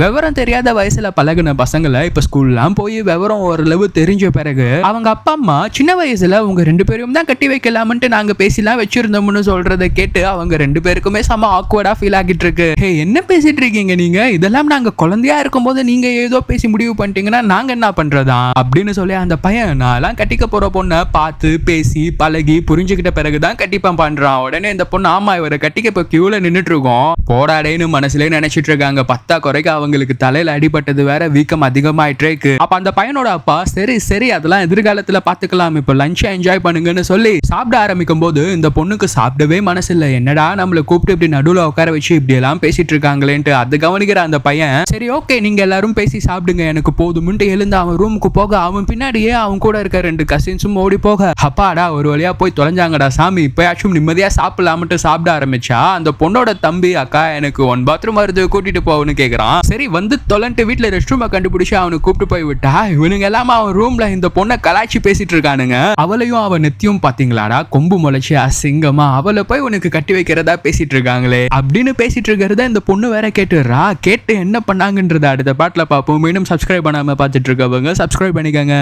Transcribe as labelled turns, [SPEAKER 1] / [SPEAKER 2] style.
[SPEAKER 1] விவரம் தெரியாத வயசுல பழகுன பசங்களை இப்ப ஸ்கூல்லாம் போய் விவரம் ஓரளவு தெரிஞ்ச பிறகு அவங்க அப்பா அம்மா சின்ன வயசுல உங்க 2 பேரையும் தான் கட்டி வைக்கலாம்னு நாங்க பேசிலாம் வச்சிருந்தோம்னு சொல்றதை கேட்டு அவங்க 2 பேருக்குமே செம ஆக்வர்டா ஃபீல் ஆகிட்டு இருக்கு. என்ன பேசிட்டு இருக்கீங்க நீங்க? இதெல்லாம் நாங்க குழந்தையா இருக்கும்போது நீங்க ஏதோ பேசி முடிவு பண்ணிட்டீங்கன்னா நாங்க என்ன பண்றதா அப்படின்னு சொல்லி அந்த பையன் நான்லாம் கட்டிக்க போற பொண்ணை பார்த்து பேசி பழகி புரிஞ்சுக்கிட்ட பிறகுதான் கட்டிப்பான் பண்றான். உடனே இந்த பொண்ணு ஆமா இவரை கட்டிக்க இப்ப கியூல நின்னுட்டு இருக்கோம் போடாடேன்னு மனசுல நினைச்சிட்டு இருக்காங்க. 10 குறைக்கு அவங்களுக்கு தலையில அடிபட்டது வேற வீக்கம் அதிகமாயிட்டே இருக்கு. அப்ப அந்த பையனோட அப்பா சரி சரி அதெல்லாம் எதிர்காலத்துல பாத்துக்கலாம், இப்ப லஞ்ச் என்ஜாய் பண்ணுங்கன்னு சொல்லி சாப்பிட ஆரம்பிக்கும் போது இந்த பொண்ணுக்கு சாப்பிடவே மனசு இல்ல. என்னடா நம்மள கூப்பிட்டு இப்படி நடுவுல உட்கார வச்சு இப்படி எல்லாம் பேசிட்டு இருக்காங்களேன்ட்டு அது கவனிக்கிற அந்த பையன் சரி ஓகே நீங்க எல்லாரும் பேசி சாப்பிடுங்க எனக்கு போதும்னு எழுந்து அவன் ரூமுக்கு போக அவன் பின்னாடியே அவன் கூட இருக்க 2 கசின்ஸும் ஓடி போக அப்பாடா ஒரு வழியா போய் தொலைஞ்சாங்கடா சாமி இப்பயாச்சும் நிம்மதியா சாப்பிடலாமட்டு சாப்பிட ஆரம்பிச்சா அந்த பொண்ணோட தம்பி அக்கா எனக்கு 1 பாத்ரூம் வருது கூட்டிட்டு போன்னு கேக்குறான். சரி வந்து தொலைன்ட்டு வீட்டுல ரெஸ்ட் ரூமை கண்டுபிடிச்சு அவனை கூப்பிட்டு போய் விட்டா இவனுங்க எல்லாமே அவன் ரூம்ல இந்த பொண்ணை கலாய்ச்சி பேசிட்டு இருக்கானுங்க. அவளையும் அவன் நெத்தியும் பாத்தீங்களாடா கொம்பு முளைச்சு அசிங்கமா அவளை போய் உனக்கு கட்டி வைக்கிறதா பேசிட்டு இருக்காங்களே அப்படின்னு பேசிட்டு இருக்கிறத இந்த பொண்ணு வேற கேட்டுறா. கேட்டு என்ன பண்ணாங்கன்றத அடுத்த பாட்டுல பாப்போம். மீண்டும் சப்ஸ்கிரைப் பண்ணாம பாத்துட்டு இருக்கவங்க சப்ஸ்கிரைப் பண்ணிக்கங்க.